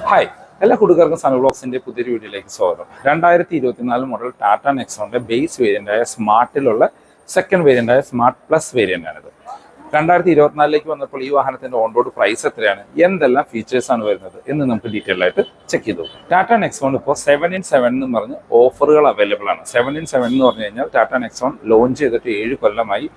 Hi, എല്ലാ കൂട്ടുകാർക്കും sun വ്ലോഗ്സിന്റെ പുതിയൊരു വീഡിയോയിലേക്ക് സ്വാഗതം. 2024 മോഡൽ ടാറ്റ നെക്സോണിന്റെ ബേസ് വേരിയന്റായ സ്മാർട്ടിലുള്ള സെക്കൻഡ് വേരിയന്റായ സ്മാർട്ട് പ്ലസ് വേരിയന്റ് ആണിത്. 2024ലേക്ക് വന്നപ്പോൾ ഈ വാഹനത്തിന്റെ ഓൺ റോഡ് പ്രൈസ് എത്രയാണ്, എന്തെല്ലാം ഫീച്ചേഴ്സ് ആണ് വരുന്നത് എന്ന് നമുക്ക് ഡീറ്റെയിൽ ആയിട്ട് ചെക്ക് ചെയ്തു. ടാറ്റ നെക്സോൺ ഇപ്പോൾ 7-in-7 എന്ന് പറഞ്ഞ് ഓഫറുകൾ അവൈലബിൾ ആണ്. 7-in-7 എന്ന് പറഞ്ഞു കഴിഞ്ഞാൽ ടാറ്റ നെക്സോൺ ലോഞ്ച് ചെയ്തിട്ട് 7 കൊല്ലമായി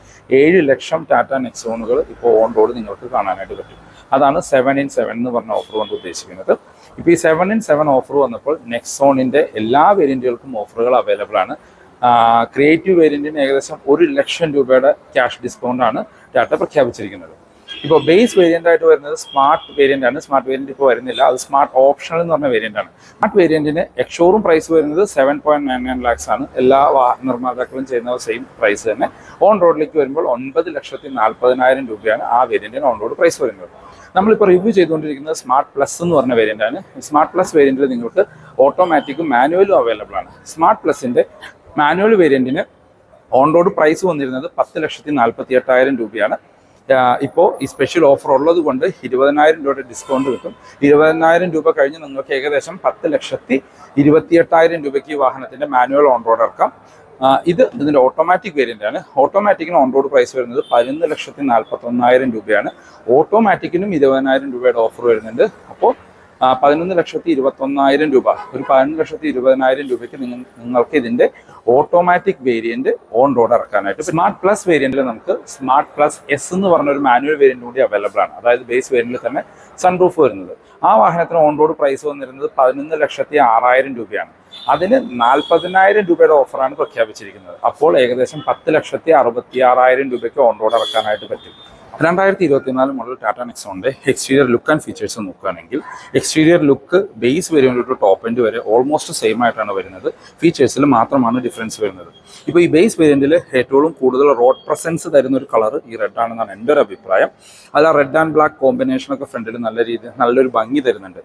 7 ലക്ഷം ടാറ്റ നെക്സോണുകൾ ഇപ്പോൾ ഓൺ റോഡ് നിങ്ങൾക്ക് കാണാനായിട്ട് പറ്റും. അതാണ് 7-in-7 എന്ന് പറഞ്ഞ ഓഫർ കൊണ്ട് ഉദ്ദേശിക്കുന്നത്. ഇപ്പോൾ ഈ 7-in-7 ഓഫർ വന്നപ്പോൾ നെക്സോണിന്റെ എല്ലാ വേരിയന്റുകൾക്കും ഓഫറുകൾ അവൈലബിൾ ആണ്. ക്രിയേറ്റീവ് വേരിയന്റിന് ഏകദേശം 1 ലക്ഷം രൂപയുടെ ക്യാഷ് ഡിസ്കൗണ്ട് ആണ് ടാറ്റ പ്രഖ്യാപിച്ചിരിക്കുന്നത്. ഇപ്പോൾ ബേസ് വേരിയന്റ് ആയിട്ട് വരുന്നത് സ്മാർട്ട് വേരിയന്റ് ആണ്. സ്മാർട്ട് വേരിയന്റ് ഇപ്പോൾ വരുന്നില്ല, അത് സ്മാർട്ട് ഓപ്ഷണൽ എന്ന് പറഞ്ഞ വേരിയന്റ് ആണ്. സ്മാർട്ട് വേരിയന്റിന് എക്സ്ഷോറൂം പ്രൈസ് വരുന്നത് 7.99 lakhs ആണ്. എല്ലാ നിർമ്മാതാക്കളും ചെയ്യുന്ന സെയിം പ്രൈസ് തന്നെ. ഓൺ റോഡിലേക്ക് വരുമ്പോൾ 9,40,000 രൂപയാണ് ആ വേരിയന്റിന് ഓൺ റോഡ് പ്രൈസ് വരുന്നത്. നമ്മളിപ്പോൾ റിവ്യൂ ചെയ്തുകൊണ്ടിരിക്കുന്നത് സ്മാർട്ട് പ്ലസ് എന്ന് പറഞ്ഞ വേരിയന്റ് ആണ്. സ്മാർട്ട് പ്ലസ് വേരിയന്റിൽ നിങ്ങൾക്ക് ഓട്ടോമാറ്റിക്കും മാനുവലും അവൈലബിൾ ആണ്. സ്മാർട്ട് പ്ലസിന്റെ മാനുവൽ വേരിയന്റിന് ഓൺ റോഡ് പ്രൈസ് വന്നിരുന്നത് 10,48,000 രൂപയാണ്. ഇപ്പോൾ ഈ സ്പെഷ്യൽ ഓഫർ ഉള്ളത് കൊണ്ട് 20,000 രൂപയുടെ ഡിസ്കൗണ്ട് കിട്ടും. 20,000 രൂപ കഴിഞ്ഞ് നിങ്ങൾക്ക് ഏകദേശം 10,28,000 രൂപയ്ക്ക് ഈ വാഹനത്തിന്റെ മാനുവൽ ഓൺ റോഡ് ഇറക്കാം. ഇതിന്റെ ഓട്ടോമാറ്റിക് വേരിയന്റ് ആണ്. ഓട്ടോമാറ്റിക്കിന് ഓൺ റോഡ് പ്രൈസ് വരുന്നത് 11,41,000 രൂപയാണ്. ഓട്ടോമാറ്റിക്കിനും 20,000 രൂപയുടെ ഓഫർ വരുന്നുണ്ട്. അപ്പോൾ 11,21,000 രൂപ, ഒരു 11,20,000 രൂപയ്ക്ക് നിങ്ങൾക്ക് ഇതിന്റെ ഓട്ടോമാറ്റിക് വേരിയന്റ് ഓൺ റോഡ് ഇറക്കാനായിട്ട്. സ്മാർട്ട് പ്ലസ് വേരിയന്റിൽ നമുക്ക് സ്മാർട്ട് പ്ലസ് എസ് എന്ന് പറഞ്ഞ ഒരു മാനുവൽ വേരിയന്റ് കൂടി അവൈലബിൾ ആണ്. അതായത് ബേസ് വേരിയന്റിൽ തന്നെ സൺറൂഫ് വരുന്നത്. ആ വാഹനത്തിന് ഓൺ റോഡ് പ്രൈസ് വന്നിരുന്നത് 11,06,000 രൂപയാണ്. അതിന് 40,000 രൂപയുടെ ഓഫറാണ് പ്രഖ്യാപിച്ചിരിക്കുന്നത്. അപ്പോൾ ഏകദേശം 10,66,000 രൂപയ്ക്ക് ഓൺ റോഡ് ഇറക്കാനായിട്ട് പറ്റും. 2024 മോഡൽ ടാറ്റ നെക്സോണിന്റെ എക്സ്റ്റീരിയർ ലുക്ക് ആൻഡ് ഫീച്ചേഴ്സ് നോക്കുകയാണെങ്കിൽ exterior look base variant to top end വരെ ഓൾമോസ്റ്റ് സെയിം ആയിട്ടാണ് വരുന്നത്. ഫീച്ചേഴ്സിൽ മാത്രമാണ് ഡിഫറൻസ് വരുന്നത്. ഇപ്പോൾ ഈ ബേസ് വേരിയന്റിൽ ഏറ്റവും കൂടുതൽ റോഡ് പ്രസൻസ് തരുന്ന ഒരു കളർ ഈ റെഡ് ആണെന്നാണ് എൻ്റെ ഒരു അഭിപ്രായം. അത് ആ റെഡ് ആൻഡ് ബ്ലാക്ക് കോമ്പിനേഷനൊക്കെ ഫ്രണ്ടിൽ നല്ലൊരു ഭംഗി തരുന്നുണ്ട്.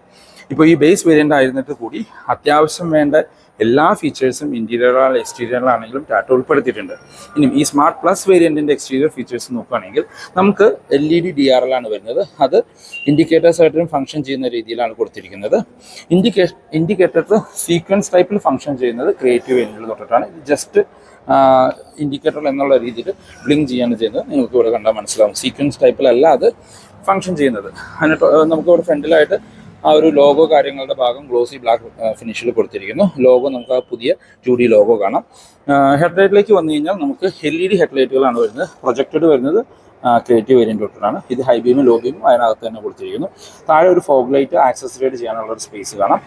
ഇപ്പോൾ ഈ ബേസ് വേരിയന്റ് ആയിരുന്നിട്ട് കൂടി അത്യാവശ്യം വേണ്ട എല്ലാ ഫീച്ചേഴ്സും ഇന്റീരിയറിൽ എക്സ്റ്റീരിയറിലാണെങ്കിലും ടാറ്റ ഉൾപ്പെടുത്തിയിട്ടുണ്ട്. ഇനി ഈ സ്മാർട്ട് പ്ലസ് വേരിയന്റിന്റെ എക്സ്റ്റീരിയർ ഫീച്ചേഴ്സ് നോക്കുകയാണെങ്കിൽ നമുക്ക് LED DRL ആണ് വരുന്നത്. അത് ഇൻഡിക്കേറ്റേഴ്സ് ആയിട്ടും ഫംഗ്ഷൻ ചെയ്യുന്ന രീതിയിലാണ് കൊടുത്തിരിക്കുന്നത്. ഇൻഡിക്കേറ്റർ സീക്വൻസ് ടൈപ്പിൽ ഫംഗ്ഷൻ ചെയ്യുന്നത് ക്രിയേറ്റീവ് വേരിയന്റിൽ തൊട്ടിട്ടാണ്. ജസ്റ്റ് ഇൻഡിക്കേറ്റർ എന്നുള്ള രീതിയിൽ ബ്ലിങ്ക് ചെയ്യാണ് ചെയ്യുന്നത്. നിങ്ങൾക്ക് ഇവിടെ കണ്ടാൽ മനസ്സിലാവും. സീക്വൻസ് ടൈപ്പിലല്ല അത് ഫംഗ്ഷൻ ചെയ്യുന്നത്. അതിന് നമുക്ക് ഇവിടെ ഫ്രണ്ടിലായിട്ട് ആ ഒരു ലോഗോ കാര്യങ്ങളുടെ ഭാഗം ഗ്ലോസി ബ്ലാക്ക് ഫിനിഷിൽ കൊടുത്തിരിക്കുന്നു. ലോഗോ നമുക്ക് ആ പുതിയ 2D ലോഗോ കാണാം. ഹെഡ്ലൈറ്റിലേക്ക് വന്നു കഴിഞ്ഞാൽ നമുക്ക് LED ഹെഡ്ലൈറ്റുകളാണ് വരുന്നത്. പ്രൊജക്റ്റഡ് വരുന്നത് ക്രിയേറ്റീവ് വേരിയന്റ് തൊട്ടാണ്. ഇത് ഹൈ ബീമും ലോ ബീമും അതിനകത്ത് തന്നെ കൊടുത്തിരിക്കുന്നു. താഴെ ഒരു ഫോഗ് ലൈറ്റ് ആക്സസറൈഡ് ചെയ്യാനുള്ള ഒരു സ്പേസ് കാണാം.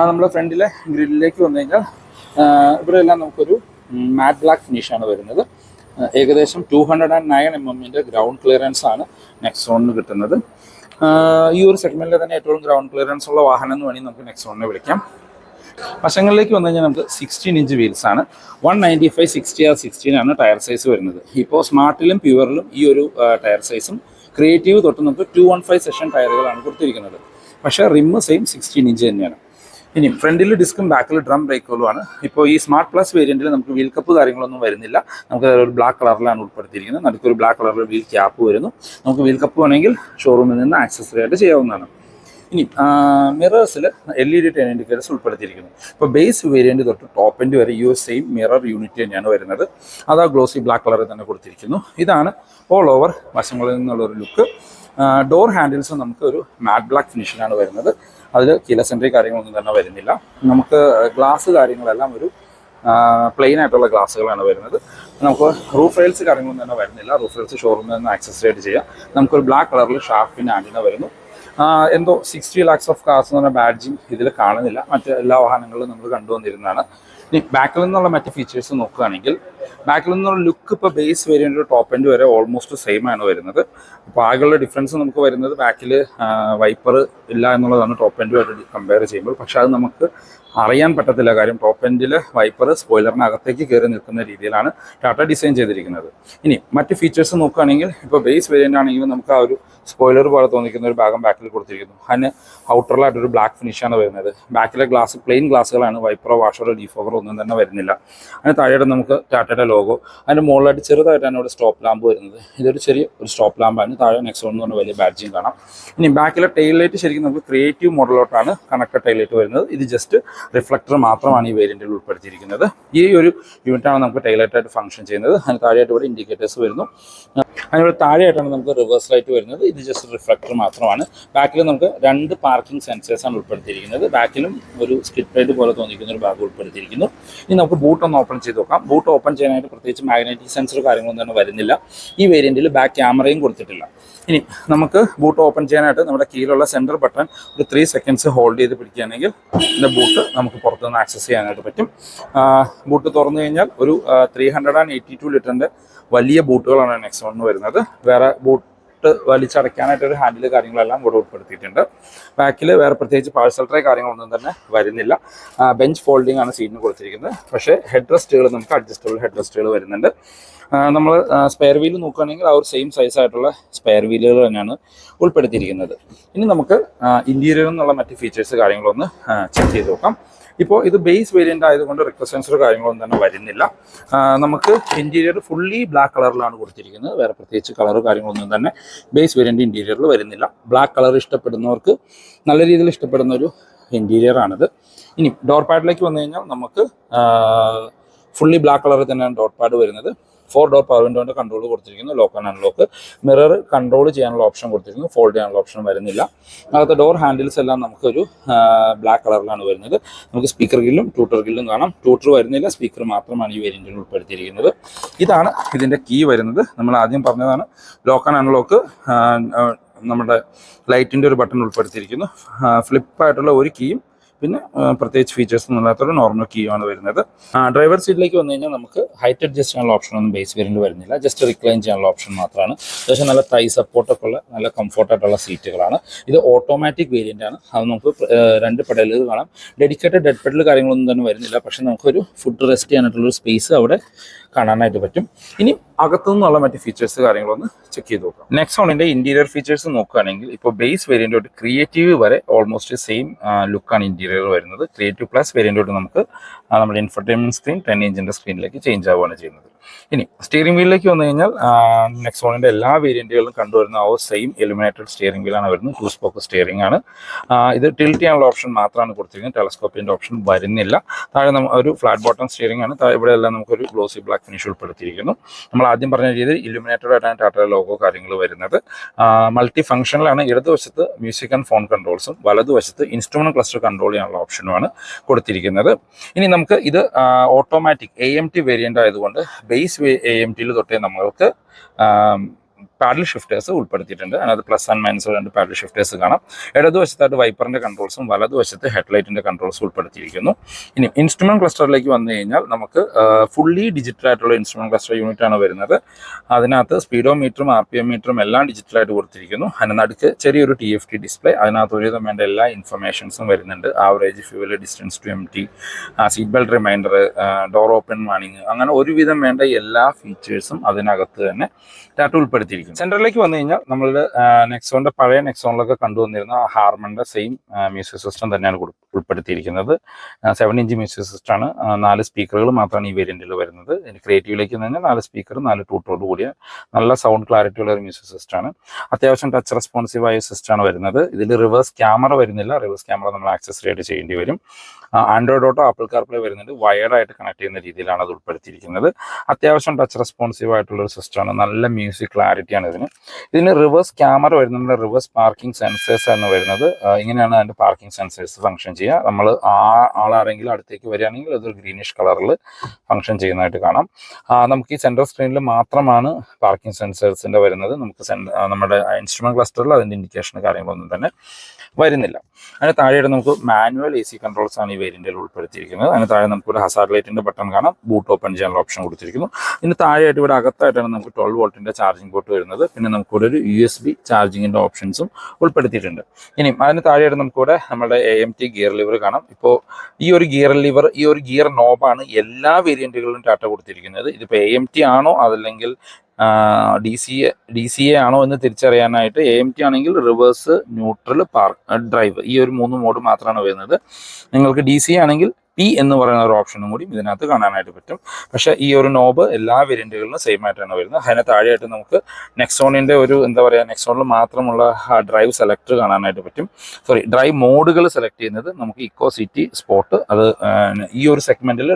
നമ്മുടെ ഫ്രണ്ടിലെ ഗ്രില്ലിലേക്ക് വന്നു കഴിഞ്ഞാൽ ഇവിടെ എല്ലാം നമുക്കൊരു മാറ്റ് ബ്ലാക്ക് ഫിനിഷാണ് വരുന്നത്. ഏകദേശം 209 mm ഗ്രൗണ്ട് ക്ലിയറൻസ് ആണ് നെക്സോണിന് കിട്ടുന്നത്. ഈ ഒരു സെഗ്മെന്റിൽ തന്നെ ഏറ്റവും ഗ്രൗണ്ട് ക്ലിയറൻസ് ഉള്ള വാഹനം എന്ന് വേണമെങ്കിൽ നമുക്ക് നെക്സോണിനെ വിളിക്കാം. വശങ്ങളിലേക്ക് വന്നു കഴിഞ്ഞാൽ നമുക്ക് 16-inch വീൽസ് ആണ്. 195/60/16 ആണ് ടയർ സൈസ് വരുന്നത്. ഇപ്പോൾ സ്മാർട്ടിലും പ്യുവറിലും ഈ ഒരു ടയർ സൈസും ക്രിയേറ്റീവ് തൊട്ട് നമുക്ക് 215 സെഷൻ ടയറുകളാണ് കൊടുത്തിരിക്കുന്നത്. പക്ഷേ റിമ്മ് സെയിം 16-inch തന്നെയാണ്. ഇനി ഫ്രണ്ടിൽ ഡിസ്കും ബാക്കിൽ ഡ്രം ബ്രേക്കുകളുമാണ്. ഇപ്പോൾ ഈ സ്മാർട്ട് പ്ലസ് വേരിയന്റിൽ നമുക്ക് വീൽ കപ്പ് കാര്യങ്ങളൊന്നും വരുന്നില്ല. നമുക്ക് ഒരു ബ്ലാക്ക് കളറിലാണ് ഉൾപ്പെടുത്തിയിരിക്കുന്നത്. നടുക്കൊരു ബ്ലാക്ക് കളറിൽ വീൽ ക്യാപ്പ് വരുന്നു. നമുക്ക് വീൽ കപ്പ് വേണമെങ്കിൽ ഷോറൂമിൽ നിന്ന് ആക്സസറി ആയിട്ട് ചെയ്യാവുന്നതാണ്. ഇനി മിറേഴ്സിൽ LED ടേൺ ഇൻഡിക്കേറ്റേഴ്സ് ഉൾപ്പെടുത്തിയിരിക്കുന്നു. ഇപ്പോൾ ബേസ് വേരിയന്റ് തൊട്ട് ടോപ്പ് എൻഡ് വരെ സെയിം മിറർ യൂണിറ്റ് തന്നെയാണ് വരുന്നത്. അത് ആ ഗ്ലോസി ബ്ലാക്ക് കളറിൽ തന്നെ കൊടുത്തിരിക്കുന്നു. ഇതാണ് ഓൾ ഓവർ വശങ്ങളിൽ നിന്നുള്ളൊരു ലുക്ക്. ഡോർ ഹാൻഡിൽസ് നമുക്ക് ഒരു മാറ്റ് ബ്ലാക്ക് ഫിനിഷിലാണ് വരുന്നത്. അതിൽ കീലസ് എൻട്രി കാര്യങ്ങളൊന്നും തന്നെ വരുന്നില്ല. നമുക്ക് ഗ്ലാസ് കാര്യങ്ങളെല്ലാം ഒരു പ്ലെയിൻ ആയിട്ടുള്ള ഗ്ലാസ്സുകളാണ് വരുന്നത്. നമുക്ക് റൂഫ് റെയിൽസ് കാര്യങ്ങളൊന്നും തന്നെ വരുന്നില്ല. റൂഫ് റെയിൽസ് ഷോറൂമിൽ നിന്ന് ആക്സസറൈഡ് ചെയ്യാം. നമുക്കൊരു ബ്ലാക്ക് കളറിൽ ഷാർപ്പിൻ്റെ ആൻറ്റിന വരുന്നു. എന്തോ 60 lakhs ഓഫ് കാർസ് എന്ന് പറഞ്ഞ ബാഡ്ജിങ് ഇതിൽ കാണുന്നില്ല. മറ്റ് എല്ലാ വാഹനങ്ങളിലും നമ്മൾ കണ്ടുവന്നിരുന്നതാണ്. ഇനി ബാക്കിൽ നിന്നുള്ള മറ്റ് ഫീച്ചേഴ്സ് നോക്കുകയാണെങ്കിൽ ബാക്കിൽ നിന്നുള്ള ലുക്ക് ഇപ്പോൾ ബേസ് വേരിയന്റ് ടോപ്പ് എൻഡ് വരെ ഓൾമോസ്റ്റ് സെയിം ആണ് വരുന്നത്. അപ്പോൾ ആകെയുള്ള ഡിഫറൻസ് നമുക്ക് വരുന്നത് ബാക്കിൽ വൈപ്പർ ഇല്ല എന്നുള്ളതാണ് ടോപ്പ് എൻഡുമായിട്ട് കമ്പയർ ചെയ്യുമ്പോൾ. പക്ഷേ അത് നമുക്ക് അറിയാൻ പറ്റത്തില്ല. കാര്യം ടോപ്പ് എൻഡിൽ വൈപ്പർ സ്പോയിലറിനകത്തേക്ക് കയറി നിൽക്കുന്ന രീതിയിലാണ് ടാറ്റ ഡിസൈൻ ചെയ്തിരിക്കുന്നത്. ഇനി മറ്റ് ഫീച്ചേഴ്സ് നോക്കുകയാണെങ്കിൽ ഇപ്പോൾ ബേസ് വേരിയന്റ് ആണെങ്കിൽ നമുക്ക് ആ ഒരു സ്പോയിലർ പോലെ തോന്നിക്കുന്ന ഒരു ഭാഗം ബാക്കിൽ കൊടുത്തിരിക്കുന്നു. അതിന് ഔട്ടറിലായിട്ടൊരു ബ്ലാക്ക് ഫിനിഷാണ് വരുന്നത്. ബാക്കിലെ ഗ്ലാസ് പ്ലെയിൻ ഗ്ലാസ്സുകളാണ്. വൈപ്പറോ വാഷറോ ഡീഫോഗറോ ഒന്നും തന്നെ വരുന്നില്ല. അതിന് താഴെയായിട്ട് നമുക്ക് ടാറ്റ ടാറ്റയുടെ ലോഗോ. അതിൻ്റെ മുകളിലായിട്ട് ചെറുതായിട്ടാണ് ഇവിടെ സ്റ്റോപ്പ് ലാമ്പ് വരുന്നത്. ഇതൊരു ഒരു സ്റ്റോപ്പ് ലാമ്പാണ്. താഴെ നെക്സോൺ എന്ന് പറഞ്ഞ വലിയ ബാഡ്ജിയും കാണാം. ഇനി ബാക്കിലെ ടെയിൽ ലൈറ്റ് ശരിക്കും നമുക്ക് ക്രിയേറ്റീവ് മോഡലോട്ടാണ് കണക്റ്റഡ് ടെയിൽ ലൈറ്റ് വരുന്നത്. ഇത് ജസ്റ്റ് റിഫ്ലക്ടർ മാത്രമാണ് ഈ വേരിയൻറ്റിൽ ഉൾപ്പെടുത്തിയിരിക്കുന്നത്. ഈ ഒരു യൂണിറ്റാണ് നമുക്ക് ടെയിൽ ലൈറ്റായിട്ട് ഫംഗ്ഷൻ ചെയ്യുന്നത്. അതിന് താഴെയായിട്ട് ഇവിടെ ഇൻഡിക്കേറ്റേഴ്സ് വരുന്നു. അതിനിവിടെ താഴെയായിട്ടാണ് നമുക്ക് റിവേഴ്സ് ലൈറ്റ് വരുന്നത്. ഇത് ജസ്റ്റ് റിഫ്ലക്ടർ മാത്രമാണ്. ബാക്കിൽ നമുക്ക് 2 പാർക്കിംഗ് സെൻസേഴ്സാണ് ഉൾപ്പെടുത്തിയിരിക്കുന്നത്. ബാക്കിലും ഒരു സ്കിഡ് പ്ലേറ്റ് പോലെ തോന്നിക്കുന്ന ഒരു ഭാഗം ഉൾപ്പെടുത്തിയിരിക്കുന്നു. ഇനി നമുക്ക് ബൂട്ട് ഒന്ന് ഓപ്പൺ ചെയ്ത് നോക്കാം. ബൂട്ട് ഓപ്പൺ ചെയ്യാനായിട്ട് പ്രത്യേകിച്ച് മാഗ്നറ്റിക് സെൻസർ കാര്യങ്ങളൊന്നും തന്നെ വരുന്നില്ല. ഈ വേരിയൻറ്റിൽ ബാക്ക് ക്യാമറയും കൊടുത്തിട്ടില്ല. ഇനി നമുക്ക് ബൂട്ട് ഓപ്പൺ ചെയ്യാനായിട്ട് നമ്മുടെ കീഴിലുള്ള സെൻറ്റർ ബട്ടൺ ഒരു 3 സെക്കൻഡ്സ് ഹോൾഡ് ചെയ്ത് പിടിക്കുകയാണെങ്കിൽ ഇതിൻ്റെ ബൂട്ട് നമുക്ക് പുറത്തുനിന്ന് ആക്സസ് ചെയ്യാനായിട്ട് പറ്റും. ബൂട്ട് തുറന്നു കഴിഞ്ഞാൽ ഒരു 382 ലിറ്ററിൻ്റെ വലിയ ബൂട്ടുകളാണ് നെക്സോണിന് വരുന്നത്. വേറെ ബൂട്ട് വലിച്ചടയ്ക്കാനായിട്ടൊരു ഹാൻഡിൽ കാര്യങ്ങളെല്ലാം കൂടെ ഉൾപ്പെടുത്തിയിട്ടുണ്ട്. ബാക്കിൽ വേറെ പ്രത്യേകിച്ച് പാഴ്സൽ ട്രേ കാര്യങ്ങളൊന്നും തന്നെ വരുന്നില്ല. ബെഞ്ച് ഫോൾഡിംഗ് ആണ് സീറ്റിന് കൊടുത്തിരിക്കുന്നത്. പക്ഷേ ഹെഡ് റെസ്റ്റുകൾ നമുക്ക് അഡ്ജസ്റ്റബിൾ ഹെഡ് റെസ്റ്റുകൾ വരുന്നുണ്ട്. നമ്മൾ സ്പെയർ വീൽ നോക്കുകയാണെങ്കിൽ ആ ഒരു സെയിം സൈസ് ആയിട്ടുള്ള സ്പെയർ വീലുകൾ തന്നെയാണ് ഉൾപ്പെടുത്തിയിരിക്കുന്നത്. ഇനി നമുക്ക് ഇൻറ്റീരിയറിൽ നിന്നുള്ള മറ്റ് ഫീച്ചേഴ്സ് കാര്യങ്ങളൊന്ന് ചെക്ക് ചെയ്ത് നോക്കാം. ഇപ്പോൾ ഇത് ബേസ് വേരിയൻ്റ് ആയതുകൊണ്ട് റിക്വസ്റ്റ് സെൻസർ കാര്യങ്ങളൊന്നും തന്നെ വരുന്നില്ല. നമുക്ക് ഇൻറ്റീരിയർ ഫുള്ളി ബ്ലാക്ക് കളറിലാണ് കൊടുത്തിരിക്കുന്നത്. വേറെ പ്രത്യേകിച്ച് കളർ കാര്യങ്ങളൊന്നും തന്നെ ബേസ് വേരിയൻ്റ് ഇൻറ്റീരിയറിൽ വരുന്നില്ല. ബ്ലാക്ക് കളർ ഇഷ്ടപ്പെടുന്നവർക്ക് നല്ല രീതിയിൽ ഇഷ്ടപ്പെടുന്ന ഒരു ഇൻറ്റീരിയറാണിത്. ഇനി ഡോർ പാഡിലേക്ക് വന്നു കഴിഞ്ഞാൽ നമുക്ക് ഫുള്ളി ബ്ലാക്ക് കളറിൽ തന്നെയാണ് ഡോർ പാഡ് വരുന്നത്. 4 ഡോർ പവർ വിൻഡോൻ്റെ കൺട്രോൾ കൊടുത്തിരിക്കുന്നു. Lock and unlock. Mirror control ചെയ്യാനുള്ള ഓപ്ഷൻ കൊടുത്തിരിക്കുന്നു. ഫോൾഡ് ചെയ്യാനുള്ള ഓപ്ഷൻ വരുന്നില്ല. അകത്തെ ഡോർ ഹാൻഡിൽസ് എല്ലാം നമുക്കൊരു ബ്ലാക്ക് കളറിലാണ് വരുന്നത്. നമുക്ക് സ്പീക്കർ ഗില്ലും ട്യൂട്ടർ ഗില്ലും കാണാം. ട്യൂട്ടർ വരുന്നില്ല, സ്പീക്കർ മാത്രമാണ് ഈ വേരിയൻറ്റിൽ ഉൾപ്പെടുത്തിയിരിക്കുന്നത്. ഇതാണ് ഇതിൻ്റെ കീ വരുന്നത്. നമ്മൾ ആദ്യം പറഞ്ഞതാണ് ലോക്ക് ആൻഡ് അൺലോക്ക്. നമ്മുടെ ലൈറ്റിൻ്റെ ഒരു ബട്ടൺ ഉൾപ്പെടുത്തിയിരിക്കുന്നു. ഫ്ലിപ്പായിട്ടുള്ള ഒരു കീയും പിന്നെ പ്രത്യേകിച്ച് ഫീച്ചേഴ്സ് ഒന്നും ഇല്ലാത്തൊരു നോർമൽ കീ ആണ് വരുന്നത്. ഡ്രൈവർ സീറ്റിലേക്ക് വന്നു കഴിഞ്ഞാൽ നമുക്ക് ഹൈറ്റ് അഡ്ജസ്റ്റ് ചെയ്യാനുള്ള ഓപ്ഷനൊന്നും ബേസ് വേരിയൻ്റ് വരുന്നില്ല. ജസ്റ്റ് റിക്ലൈൻ ചെയ്യാനുള്ള ഓപ്ഷൻ മാത്രമാണ്. അത്യാവശ്യം നല്ല തൈ സപ്പോർട്ടൊക്കെ ഉള്ള നല്ല കംഫോർട്ടായിട്ടുള്ള സീറ്റുകളാണ്. ഇത് ഓട്ടോമാറ്റിക് വേരിയൻ്റ് ആണ്. അത് നമുക്ക് 2 പെഡലുകൾ കാണാം. ഡെഡിക്കേറ്റഡ് ഡെഡ് പെഡൽ കാര്യങ്ങളൊന്നും തന്നെ വരുന്നില്ല. പക്ഷേ നമുക്കൊരു ഫുഡ് റെസ്റ്റ് ചെയ്യാനായിട്ടുള്ളൊരു സ്പേസ് അവിടെ കാണാനായിട്ട് പറ്റും. ഇനി അകത്തു നിന്നുള്ള മറ്റ് ഫീച്ചേഴ്സ് കാര്യങ്ങളൊന്ന് ചെക്ക് ചെയ്ത് നോക്കാം. നെക്സോണിൻ്റെ ഇൻറ്റീരിയർ ഫീച്ചേഴ്സ് നോക്കുകയാണെങ്കിൽ ഇപ്പോൾ ബേസ് വേരിയൻ്റ് തൊട്ട് ക്രിയേറ്റീവ് വരെ ഓൾമോസ്റ്റ് സെയിം ലുക്കാണ് ഇൻറ്റീരിയർ വരുന്നത്. ക്രിയേറ്റീവ് പ്ലസ് വേരിയൻ്റ് തൊട്ട് നമുക്ക് നമ്മുടെ ഇൻഫർടൈൻമെൻറ്റ് സ്ക്രീൻ 10 ഇഞ്ചിൻ്റെ സ്ക്രീനിലേക്ക് ചേഞ്ച് ആവുകയാണ് ചെയ്യുന്നത്. ഇനി സ്റ്റിയറിംഗ് വീലിലേക്ക് വന്നു കഴിഞ്ഞാൽ നെക്സോണിൻ്റെ എല്ലാ വേരിയൻറ്റുകളും കണ്ടുവരുന്ന ആ സെയിം ഇലുമിനേറ്റഡ് സ്റ്റിയറിംഗ് വീലാണ് വരുന്നത്. 2 സ്പോക്ക് സ്റ്റിയറിംഗ് ആണ്. ഇത് ടിൽറ്റ് ചെയ്യാനുള്ള ഓപ്ഷൻ മാത്രമാണ് കൊടുത്തിരിക്കുന്നത്. ടെലസ്കോപ്പിൻ്റെ ഓപ്ഷൻ വരുന്നില്ല. താഴെ ഒരു ഫ്ലാറ്റ് ബോട്ടം സ്റ്റിയറിംഗ് ആണ്. ഇവിടെ എല്ലാം നമുക്കൊരു ഗ്ലോസി ബ്ലാക്ക് ഫിനിഷ് ഉൾപ്പെടുത്തിയിരിക്കുന്നു. നമ്മൾ ആദ്യം പറഞ്ഞ രീതിയിൽ ഇലുമിനേറ്റഡ് ആയിട്ടാണ് ടാറ്റയുടെ ലോഗോ കാര്യങ്ങൾ വരുന്നത്. മൾട്ടി ഫംഗ്ഷനിലാണ്. ഇടതുവശത്ത് മ്യൂസിക് ആൻഡ് ഫോൺ കൺട്രോൾസും വലതുവശത്ത് ഇൻസ്ട്രുമെന്റ് ക്ലസ്റ്റർ കൺട്രോൾ ചെയ്യാനുള്ള ഓപ്ഷനുമാണ് കൊടുത്തിരിക്കുന്നത്. ഇനി നമുക്ക് ഇത് ഓട്ടോമാറ്റിക് AMT വേരിയൻ്റ് ആയതുകൊണ്ട് ബേസ് AMTയിൽ തൊട്ടേ നമ്മൾക്ക് പാഡൽ ഷിഫ്റ്റേഴ്സ് ഉൾപ്പെടുത്തിയിട്ടുണ്ട്. അതിനകത്ത് plus and minus 2 paddle shifters കാണാം. ഇടതുവശത്തായിട്ട് വൈപ്പറിൻ്റെ കൺട്രോൾസും വലതുവശത്ത് ഹെഡ്ലൈറ്റിൻ്റെ കൺട്രോൾസും ഉൾപ്പെടുത്തിയിരിക്കുന്നു. ഇനി ഇൻസ്ട്രുമെന്റ് ക്ലസ്റ്ററിലേക്ക് വന്നു കഴിഞ്ഞാൽ നമുക്ക് ഫുള്ളി ഡിജിറ്റൽ ആയിട്ടുള്ള ഇൻസ്ട്രുമെന്റ് ക്ലസ്റ്റർ യൂണിറ്റ് ആണ് വരുന്നത്. അതിനകത്ത് സ്പീഡോമീറ്ററും RPM മീറ്ററും എല്ലാം ഡിജിറ്റലായിട്ട് കൊടുത്തിരിക്കുന്നു. അതിന് നടുക്ക് ചെറിയൊരു TFT ഡിസ്പ്ലേ. അതിനകത്ത് ഒരുവിധം വേണ്ട എല്ലാ ഇൻഫർമേഷൻസും വരുന്നുണ്ട്. Average fuel, distance to MT, seat belt reminder, door open warning, അങ്ങനെ ഒരുവിധം വേണ്ട എല്ലാ ഫീച്ചേഴ്സും അതിനകത്ത് തന്നെ ടാറ്റ ഉൾപ്പെടുത്തിയിരിക്കുന്നു. സെൻറ്ററിലേക്ക് വന്നു കഴിഞ്ഞാൽ നമ്മളുടെ നെക്സോണിൻ്റെ പഴയ നെക്സോണിലൊക്കെ കണ്ടുവന്നിരുന്ന ഹാർമണിൻ്റെ സെയിം മ്യൂസിക് സിസ്റ്റം തന്നെയാണ് ഉൾപ്പെടുത്തിയിരിക്കുന്നത്. 7 ഇഞ്ച് മ്യൂസിക് സിസ്റ്റമാണ്. 4 സ്പീക്കറുകൾ മാത്രമാണ് ഈ വേരിയൻറ്റിൽ വരുന്നത്. ഇനി ക്രിയേറ്റീവിലേക്ക് വന്നു കഴിഞ്ഞാൽ 4 സ്പീക്കർ, 4 ട്യൂട്ടറോട് കൂടിയ നല്ല സൗണ്ട് ക്ലാരിറ്റി ഉള്ള ഒരു മ്യൂസിക് സിസ്റ്റമാണ്. അത്യാവശ്യം ടച്ച് റെസ്പോൺസീവായ സിസ്റ്റമാണ് വരുന്നത്. ഇതിൽ റിവേഴ്സ് ക്യാമറ വരുന്നില്ല. റിവേഴ്സ് ക്യാമറ നമ്മൾ ആക്സസറി ആയിട്ട് ചെയ്യേണ്ടി വരും. ആൻഡ്രോയിഡ് ഓട്ടോ, ആപ്പിൾ കാർപ്ലേ വരുന്നുണ്ട്. വയർഡായിട്ട് കണക്ട് ചെയ്യുന്ന രീതിയിലാണ് അത് ഉൾപ്പെടുത്തിയിരിക്കുന്നത്. അത്യാവശ്യം ടച്ച് റെസ്പോൺസീവ് ആയിട്ടുള്ളൊരു സിസ്റ്റമാണ്. നല്ല മ്യൂസിക് ക്ലാരിറ്റിയാണ് ഇതിന് റിവേഴ്സ് ക്യാമറ വരുന്നുണ്ട്. റിവേഴ്സ് പാർക്കിംഗ് സെൻസേഴ്സ് ആണ് വരുന്നത്. ഇങ്ങനെയാണ് അതിൻ്റെ പാർക്കിംഗ് സെൻസേഴ്സ് ഫംഗ്ഷൻ ചെയ്യുക. നമ്മൾ ആളാരെങ്കിലും അടുത്തേക്ക് വരികയാണെങ്കിൽ അതൊരു ഗ്രീനിഷ് കളറിൽ ഫംഗ്ഷൻ ചെയ്യുന്നതായിട്ട് കാണാം. നമുക്ക് ഈ സെൻട്രൽ സ്ക്രീനിൽ മാത്രമാണ് പാർക്കിംഗ് സെൻസേഴ്സിൻ്റെ വരുന്നത്. നമുക്ക് നമ്മുടെ ഇൻസ്ട്രുമെന്റ് ക്ലസ്റ്ററിൽ അതിൻ്റെ ഇൻഡിക്കേഷൻ കാര്യങ്ങളൊന്നും തന്നെ വരുന്നില്ല. അതിന് താഴെയായിട്ട് നമുക്ക് മാനുവൽ AC കൺട്രോൾസ് ആണ് ഈ വേരിയൻറ്റിൽ ഉൾപ്പെടുത്തിയിരിക്കുന്നത്. അതിന് താഴെ നമുക്കിവിടെ ഹസാർഡ് ലൈറ്റിൻ്റെ ബട്ടൺ കാണാം. ബൂട്ട് ഓപ്പൺ ചെയ്യാനുള്ള ഓപ്ഷൻ കൊടുത്തിരിക്കുന്നു. ഇതിന് താഴെയായിട്ട് ഇവിടെ അകത്തായിട്ടാണ് നമുക്ക് 12 വോൾട്ടിൻ്റെ ചാർജിംഗ് പോർട്ട് വരുന്നത്. പിന്നെ നമുക്കിവിടെ ഒരു USB ചാർജിങ്ങിൻ്റെ ഓപ്ഷൻസും ഉൾപ്പെടുത്തിയിട്ടുണ്ട്. ഇനി അതിന് താഴെയായിട്ട് നമുക്കിവിടെ നമ്മുടെ AMT ഗിയർ ലിവർ കാണാം. ഇപ്പോൾ ഈ ഒരു ഗിയർ നോബാണ് എല്ലാ വേരിയൻറ്റുകളിലും ടാറ്റ കൊടുത്തിരിക്കുന്നത്. ഇതിപ്പോൾ AMT ആണോ അതല്ലെങ്കിൽ DCA ആണോ എന്ന് തിരിച്ചറിയാനായിട്ട് AMT ആണെങ്കിൽ റിവേഴ്സ്, ന്യൂട്രൽ, പാർക്ക്, ഡ്രൈവ്, ഈ ഒരു 3 മോഡ് മാത്രമാണ് വരുന്നത്. നിങ്ങൾക്ക് DCA ആണെങ്കിൽ പി എന്ന് പറയുന്ന ഒരു ഓപ്ഷനും കൂടി ഇതിനകത്ത് കാണാനായിട്ട് പറ്റും. പക്ഷേ ഈ ഒരു നോബ് എല്ലാ വേരിയൻറ്റുകളിലും സെയിം ആയിട്ടാണ് വരുന്നത്. അതിന് താഴെയായിട്ട് നമുക്ക് നെക്സോണിൻ്റെ ഒരു എന്താ പറയുക, നെക്സോണിൽ മാത്രമുള്ള ഡ്രൈവ് സെലക്ടർ കാണാനായിട്ട് പറ്റും. ഡ്രൈവ് മോഡുകൾ സെലക്ട് ചെയ്യുന്നത് നമുക്ക് ഇക്കോ, സിറ്റി, സ്പോർട്ട്, അത് ഈ ഒരു സെഗ്മെൻറ്റിൽ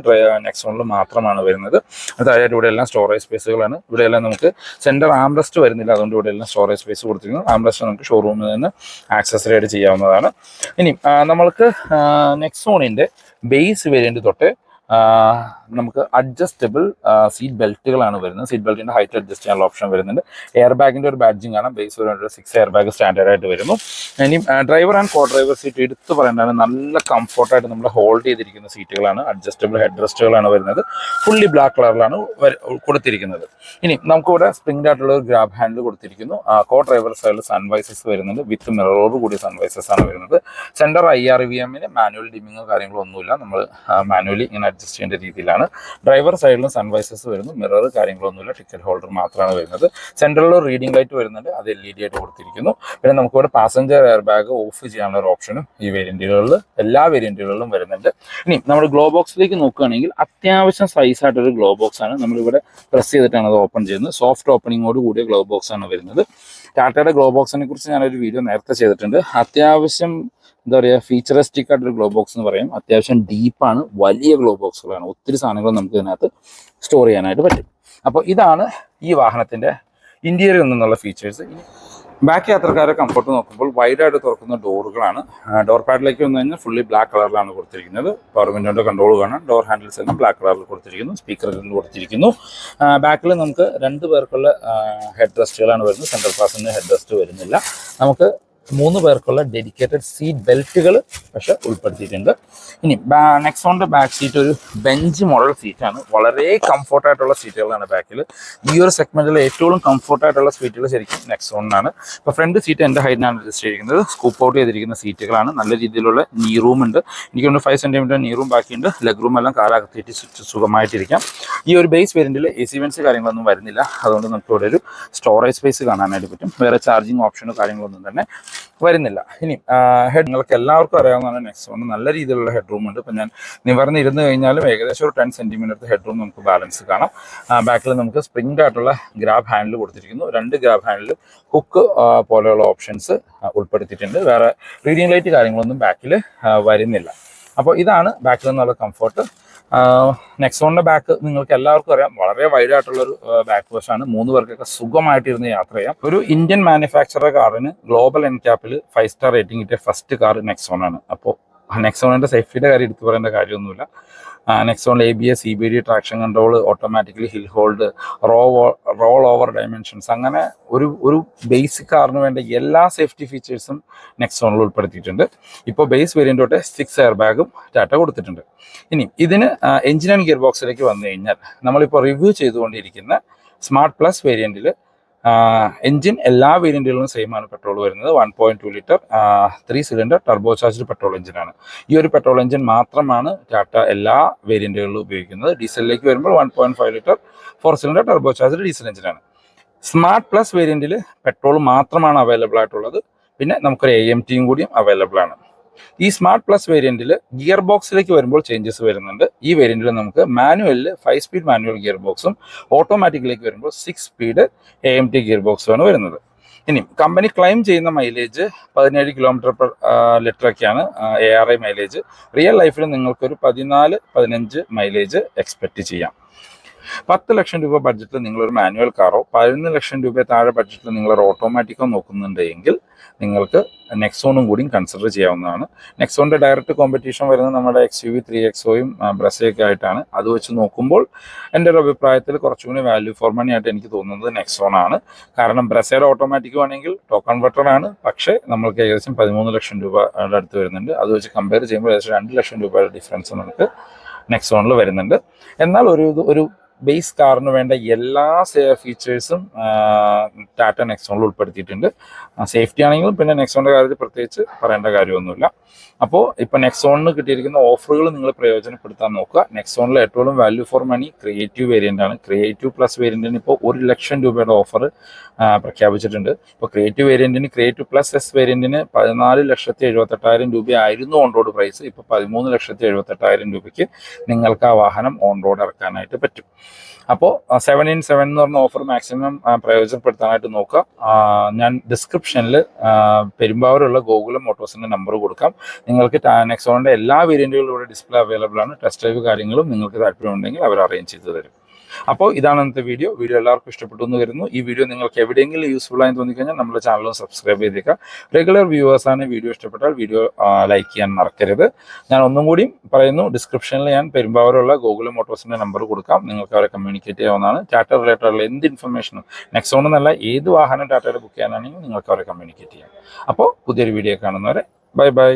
നെക്സോണിൽ മാത്രമാണ് വരുന്നത്. അത് താഴെയായിട്ട് ഇവിടെ എല്ലാം സ്റ്റോറേജ് സ്പേസുകളാണ്. ഇവിടെയെല്ലാം നമുക്ക് സെൻറ്റർ ആംറസ്റ്റ് വരുന്നില്ല, അതുകൊണ്ട് ഇവിടെ എല്ലാം സ്റ്റോറേജ് സ്പേസ് കൊടുത്തിരിക്കുന്നു. ആംറസ്റ്റ് നമുക്ക് ഷോറൂമിൽ നിന്ന് ആക്സസറി ആയിട്ട് ചെയ്യാവുന്നതാണ്. ഇനി നമ്മൾക്ക് നെക്സോണിൻ്റെ ബേസ് വേരിയൻറ്റ് തൊട്ട് നമുക്ക് അഡ്ജസ്റ്റബിൾ സീറ്റ് ബെൽറ്റുകളാണ് വരുന്നത്. സീറ്റ് ബെൽറ്റിൻ്റെ ഹൈറ്റ് അഡ്ജസ്റ്റ് ചെയ്യാനുള്ള ഓപ്ഷൻ വരുന്നുണ്ട്. എയർ ബാഗിൻ്റെ ഒരു ബാഡ്ജിങ് കാണാം. ബേസ് ഒരു 6 എയർ ബാഗ് സ്റ്റാൻഡേർഡായിട്ട് വരുന്നു. ഇനി driver and co driver seat എടുത്ത് പറയേണ്ടതാണ്, നല്ല കംഫർട്ടായിട്ട് നമ്മൾ ഹോൾഡ് ചെയ്തിരിക്കുന്ന സീറ്റുകളാണ്. അഡ്ജസ്റ്റബിൾ ഹെഡ് റെസ്റ്റുകളാണ് വരുന്നത്. ഫുള്ളി ബ്ലാക്ക് കളറിലാണ് കൊടുത്തിരിക്കുന്നത്. ഇനി നമുക്കിവിടെ സ്പ്രിംഗ് ആയിട്ടുള്ള ഒരു ഗ്രാബ് ഹാൻഡിൽ കൊടുത്തിരിക്കുന്നു. കോ ഡ്രൈവർ സൈഡിൽ സൺവൈസസ് വരുന്നുണ്ട്. വിത്ത് മിററോട് കൂടിയ സൺവൈസസ് ആണ് വരുന്നത്. സെൻറ്റർ IRVM-ന് മാനുവൽ ഡിമ്മിങ്ങോ കാര്യങ്ങളോ ഒന്നുമില്ല. നമ്മൾ മാനുവലി ഇങ്ങനെ അഡ്ജസ്റ്റ് ചെയ്യേണ്ട രീതിയിലാണ്. ഡ്രൈവർ സൈഡിലും സൺവൈസസ് വരുന്നു. മിറർ കാര്യങ്ങളൊന്നുമില്ല. ടിക്കറ്റ് ഹോൾഡർ മാത്രമാണ് വരുന്നത്. സെൻട്രലിൽ റീഡിംഗ് ലൈറ്റ് വരുന്നുണ്ട്. അത് LED ആയിട്ട് കൊടുത്തിരിക്കുന്നു. പിന്നെ നമുക്കിവിടെ പാസഞ്ചർ എയർ ബാഗ് ഓഫ് ചെയ്യാനുള്ള ഒരു ഓപ്ഷനും ഈ വേരിയൻറ്റുകളിൽ എല്ലാ വേരിയൻറ്റുകളിലും വരുന്നുണ്ട്. ഇനി നമ്മൾ ഗ്ലോ ബോക്സിലേക്ക് നോക്കുകയാണെങ്കിൽ അത്യാവശ്യം സൈസായിട്ടൊരു ഗ്ലോ ബോക്സ് ആണ്. നമ്മളിവിടെ പ്രസ് ചെയ്തിട്ടാണ് അത് ഓപ്പൺ ചെയ്യുന്നത്. സോഫ്റ്റ് ഓപ്പണിങ്ങോട് കൂടിയ ഗ്ലോ ബോക്സ് ആണ് വരുന്നത്. ടാറ്റയുടെ ഗ്ലോ ബോക്സിനെ കുറിച്ച് ഞാനൊരു വീഡിയോ നേരത്തെ ചെയ്തിട്ടുണ്ട്. അത്യാവശ്യം എന്താ പറയുക, ഫീച്ചറിസ്റ്റിക് ആയിട്ടൊരു ഗ്ലോ ബോക്സ് എന്ന് പറയും. അത്യാവശ്യം ഡീപ്പാണ്, വലിയ ഗ്ലോ ബോക്സുകളാണ്. ഒത്തിരി സാധനങ്ങൾ നമുക്ക് ഇതിനകത്ത് സ്റ്റോർ ചെയ്യാനായിട്ട് പറ്റും. അപ്പോൾ ഇതാണ് ഈ വാഹനത്തിൻ്റെ ഇൻറ്റീരിയറിൽ നിന്നുള്ള ഫീച്ചേഴ്സ്. ഇനി ബാക്ക് യാത്രക്കാരെ കംഫർട്ട് നോക്കുമ്പോൾ വൈഡായിട്ട് തുറക്കുന്ന ഡോറുകളാണ്. ഡോർ പാഡിലേക്ക് വന്നു കഴിഞ്ഞാൽ ഫുള്ളി ബ്ലാക്ക് കളറിലാണ് കൊടുത്തിരിക്കുന്നത്. പവർ വിൻഡോൻ്റെ കൺട്രോൾ കാണാം. ഡോർ ഹാൻഡിൽസ് എല്ലാം ബ്ലാക്ക് കളറിൽ കൊടുത്തിരിക്കുന്നു. സ്പീക്കർ കൊടുത്തിരിക്കുന്നു. ബാക്കിൽ നമുക്ക് 2 പേർക്കുള്ള ഹെഡ് റെസ്റ്റുകളാണ് വരുന്നത്. സെൻട്രൽ പാസഞ്ചർ ഹെഡ് റെസ്റ്റ് വരുന്നില്ല. നമുക്ക് 3 പേർക്കുള്ള ഡെഡിക്കേറ്റഡ് സീറ്റ് ബെൽറ്റുകൾ പക്ഷെ ഉൾപ്പെടുത്തിയിട്ടുണ്ട്. ഇനി നെക്സോണിൻ്റെ ബാക്ക് സീറ്റ് ഒരു ബെഞ്ച് മോഡൽ സീറ്റാണ്. വളരെ കംഫർട്ടായിട്ടുള്ള സീറ്റുകളാണ് ബാക്കിൽ. ഈ ഒരു സെഗ്മെൻറ്റിൽ ഏറ്റവും കംഫർട്ടായിട്ടുള്ള സീറ്റുകൾ ശരിക്കും നെക്സോണിനാണ്. ഇപ്പോൾ ഫ്രണ്ട് സീറ്റ് എൻ്റെ ഹൈറ്റിനാണ് അഡ്ജസ്റ്റ് ചെയ്തിരിക്കുന്നത്. സ്കൂപ്പ് ഔട്ട് ചെയ്തിരിക്കുന്ന സീറ്റുകളാണ്. നല്ല രീതിയിലുള്ള നീ റൂം ഉണ്ട്. എനിക്കൊന്ന് 5 സെൻറ്റിമീറ്റർ നീ റൂം ബാക്കിയുണ്ട്. ലെഗ് റൂം എല്ലാം കാലാകത്തിയിട്ട് സുഖമായിട്ടിരിക്കാം. ഈ ഒരു ബേസ് വേരിയൻറ്റിൽ AC വെൻസ് കാര്യങ്ങളൊന്നും വരുന്നില്ല. അതുകൊണ്ട് നമുക്ക് ഇവിടെ ഒരു സ്റ്റോറേജ് സ്പേസ് കാണാനായിട്ട് പറ്റും. വേറെ ചാർജിങ് ഓപ്ഷനോ കാര്യങ്ങളൊന്നും തന്നെ വരുന്നില്ല. ഇനി ഹെഡ് നിങ്ങൾക്ക് എല്ലാവർക്കും അറിയാവുന്നതാണ്. നെക്സോണിന് നല്ല രീതിയിലുള്ള ഹെഡ് റൂം ഉണ്ട്. ഇപ്പം ഞാൻ നിവർന്നിരുന്ന് കഴിഞ്ഞാലും ഏകദേശം ഒരു 10 സെൻറ്റിമീറ്റർ ഹെഡ് റൂം നമുക്ക് ബാലൻസ് കാണാം. ബാക്കിൽ നമുക്ക് സ്പ്രിംഗ് ആയിട്ടുള്ള ഗ്രാബ് ഹാൻഡിൽ കൊടുത്തിരിക്കുന്നു. 2 ഗ്രാബ് ഹാൻഡിൽ ഹുക്ക് പോലെയുള്ള ഓപ്ഷൻസ് ഉൾപ്പെടുത്തിയിട്ടുണ്ട്. വേറെ റീഡിംഗ് ലൈറ്റ് കാര്യങ്ങളൊന്നും ബാക്കിൽ വരുന്നില്ല. അപ്പോൾ ഇതാണ് ബാക്കിൽ നിന്നുള്ള കംഫർട്ട്. നെക്സോണിൻ്റെ ബാക്ക് നിങ്ങൾക്ക് എല്ലാവർക്കും അറിയാം, വളരെ വൈഡായിട്ടുള്ളൊരു ബാക്ക് വശമാണ്. 3 പേർക്കൊക്കെ സുഖമായിട്ടിരുന്ന് യാത്ര ചെയ്യാം. ഒരു ഇന്ത്യൻ മാനുഫാക്ചറർ കാറിന് ഗ്ലോബൽ എൻക്യാപ്പിൽ 5 സ്റ്റാർ റേറ്റിംഗ് കിട്ടിയ ഫസ്റ്റ് കാർ നെക്സോണാണ്. അപ്പോൾ നെക്സോണിൻ്റെ സേഫ്റ്റിയുടെ കാര്യം എടുത്തു പറയേണ്ട കാര്യമൊന്നുമില്ല. നെക്സോണിൽ ABS, CBD, traction control, automatically hill hold, roll over dimensions, അങ്ങനെ ഒരു ബേസിക് കാറിന് വേണ്ട എല്ലാ സേഫ്റ്റി ഫീച്ചേഴ്സും നെക്സോണിൽ ഉൾപ്പെടുത്തിയിട്ടുണ്ട്. ഇപ്പോൾ ബേസ് വേരിയൻ്റ് തൊട്ട് 6 എയർ ബാഗും ടാറ്റ കൊടുത്തിട്ടുണ്ട്. ഇനി ഇതിന് എഞ്ചിൻ ആൻഡ് ഗിയർ ബോക്സിലേക്ക് വന്നു കഴിഞ്ഞാൽ നമ്മളിപ്പോൾ റിവ്യൂ ചെയ്തുകൊണ്ടിരിക്കുന്ന സ്മാർട്ട് പ്ലസ് വേരിയൻറ്റിൽ എഞ്ചിൻ എല്ലാ വേരിയൻറ്റുകളിലും സെയിം ആണ്. പെട്രോൾ വരുന്നത് 1.2 litre 3 cylinder turbo charged petrol എഞ്ചിനാണ്. ഈ ഒരു പെട്രോൾ എഞ്ചിൻ മാത്രമാണ് ടാറ്റ എല്ലാ വേരിയൻറ്റുകളിലും ഉപയോഗിക്കുന്നത്. ഡീസലിലേക്ക് വരുമ്പോൾ 1.5 litre 4 cylinder turbo charged diesel എഞ്ചിനാണ്. സ്മാർട്ട് പ്ലസ് വേരിയൻറ്റിൽ പെട്രോൾ മാത്രമാണ് അവൈലബിൾ ആയിട്ടുള്ളത്. പിന്നെ നമുക്കൊരു AMTയും കൂടിയും അവൈലബിൾ ആണ്. ഈ സ്മാർട്ട് പ്ലസ് വേരിയൻറ്റിൽ ഗിയർ ബോക്സിലേക്ക് വരുമ്പോൾ ചേഞ്ചസ് വരുന്നുണ്ട്. ഈ വേരിയൻറ്റിൽ നമുക്ക് മാനുവലിൽ 5 സ്പീഡ് മാനുവൽ ഗിയർ ബോക്സും ഓട്ടോമാറ്റിക്കിലേക്ക് വരുമ്പോൾ 6 സ്പീഡ് AMT ഗിയർ ബോക്സുമാണ് വരുന്നത്. ഇനി കമ്പനി ക്ലെയിം ചെയ്യുന്ന മൈലേജ് 17 km/ലിറ്റർ ഒക്കെയാണ് ARI മൈലേജ്. റിയൽ ലൈഫിൽ നിങ്ങൾക്കൊരു 14-15 മൈലേജ് എക്സ്പെക്റ്റ് ചെയ്യാം. 10 ലക്ഷം രൂപ ബഡ്ജറ്റിൽ നിങ്ങളൊരു മാനുവൽ കാറോ 11 ലക്ഷം രൂപ താഴെ ബഡ്ജറ്റിൽ നിങ്ങളൊരു ഓട്ടോമാറ്റിക്കോ നോക്കുന്നുണ്ടെങ്കിൽ നിങ്ങൾക്ക് നെക്സോണും കൂടിയും കൺസിഡർ ചെയ്യാവുന്നതാണ്. നെക്സോണിൻ്റെ ഡയറക്റ്റ് കോമ്പറ്റീഷൻ വരുന്നത് നമ്മുടെ XUV 3XOയും ബ്രസയൊക്കെ ആയിട്ടാണ്. അത് വെച്ച് നോക്കുമ്പോൾ എൻ്റെ ഒരു അഭിപ്രായത്തിൽ കുറച്ചുകൂടി വാല്യൂ ഫോർ മണി ആയിട്ട് എനിക്ക് തോന്നുന്നത് നെക്സോണാണ്. കാരണം ബ്രസയുടെ ഓട്ടോമാറ്റിക് വേണമെങ്കിൽ ടോക്ക് കൺവെർട്ടർ ആണ്. പക്ഷേ നമ്മൾക്ക് ഏകദേശം 13 ലക്ഷം രൂപയുടെ അടുത്ത് വരുന്നുണ്ട്. അത് വെച്ച് കമ്പയർ ചെയ്യുമ്പോൾ ഏകദേശം 2 ലക്ഷം രൂപയുടെ ഡിഫറൻസ് നമുക്ക് നെക്സോണിൽ വരുന്നുണ്ട്. എന്നാൽ ഒരു ബേസ് കാറിന് വേണ്ട എല്ലാ ഫീച്ചേഴ്സും ടാറ്റ നെക്സോണിൽ ഉൾപ്പെടുത്തിയിട്ടുണ്ട്. സേഫ്റ്റി ആണെങ്കിലും പിന്നെ നെക്സോണിൻ്റെ കാര്യത്തിൽ പ്രത്യേകിച്ച് പറയേണ്ട കാര്യമൊന്നുമില്ല. അപ്പോൾ ഇപ്പോൾ നെക്സോണിന് കിട്ടിയിരിക്കുന്ന ഓഫറുകൾ നിങ്ങൾ പ്രയോജനപ്പെടുത്താൻ നോക്കുക. നെക്സോണിൽ ഏറ്റവും value for money creative variant ആണ്. ക്രിയേറ്റീവ് പ്ലസ് വേരിയൻറ്റിന് ഇപ്പോൾ 1 ലക്ഷം രൂപയുടെ ഓഫർ പ്രഖ്യാപിച്ചിട്ടുണ്ട്. ഇപ്പോൾ ക്രിയേറ്റീവ് വേരിയൻറ്റിന് ക്രിയേറ്റീവ് പ്ലസ് എസ് വേരിയൻറ്റിന് 14,78,000 രൂപയായിരുന്നു ഓൺ റോഡ് പ്രൈസ്. ഇപ്പോൾ 13,78,000 രൂപയ്ക്ക് നിങ്ങൾക്ക് ആ വാഹനം ഓൺ റോഡ് ഇറക്കാനായിട്ട് പറ്റും. അപ്പോൾ 7-in-7 എന്ന് പറഞ്ഞ ഓഫർ മാക്സിമം പ്രയോജനപ്പെടുത്താനായിട്ട് നോക്കുക. ഞാൻ ഡിസ്ക്രിപ്ഷനിൽ പെരുമ്പാവൂരുള്ള ഗോകുലം മോട്ടോഴ്സിൻ്റെ നമ്പർ കൊടുക്കാം. നിങ്ങൾക്ക് നെക്സോണിൻ്റെ എല്ലാ വേരിയൻറ്റുകളും ഇവിടെ ഡിസ്പ്ലേ അവൈലബിൾ ആണ്. ടെസ്റ്റ് ഡ്രൈവ് കാര്യങ്ങളും നിങ്ങൾക്ക് താല്പര്യമുണ്ടെങ്കിൽ അവർ അറേഞ്ച് ചെയ്ത് തരും. അപ്പോൾ ഇതാണ് ഇന്നത്തെ വീഡിയോ എല്ലാവർക്കും ഇഷ്ടപ്പെട്ടു എന്ന് വരുന്നു. ഈ വീഡിയോ നിങ്ങൾക്ക് എവിടെയെങ്കിലും യൂസ്ഫുൾ ആയി തോന്നിക്കഴിഞ്ഞാൽ നമ്മുടെ ചാനലും സബ്സ്ക്രൈബ് ചെയ്തേക്കുക. റെഗുലർ വ്യൂവേഴ്സാണ് വീഡിയോ ഇഷ്ടപ്പെട്ടാൽ വീഡിയോ ലൈക്ക് ചെയ്യാൻ മറക്കരുത്. ഞാൻ ഒന്നും കൂടി പറയുന്നു, ഡിസ്ക്രിപ്ഷനിൽ ഞാൻ പെരുമ്പാവൂരുള്ള ഗോകുലം മോട്ടോഴ്സിൻ്റെ നമ്പർ കൊടുക്കാം. നിങ്ങൾക്ക് അവരെ കമ്മ്യൂണിക്കേറ്റ് ചെയ്യാവുന്നതാണ്. ടാറ്റ റിലേറ്റഡുള്ള എന്ത് ഇൻഫർമേഷനും നെക്സോൺ എന്നല്ല ഏത് വാഹനം ടാറ്റയുടെ ബുക്ക് ചെയ്യാനാണെങ്കിലും നിങ്ങൾക്ക് അവരെ കമ്മ്യൂണിക്കേറ്റ് ചെയ്യാം. അപ്പോൾ പുതിയൊരു വീഡിയോ കാണുന്നവരെ ബൈ ബൈ.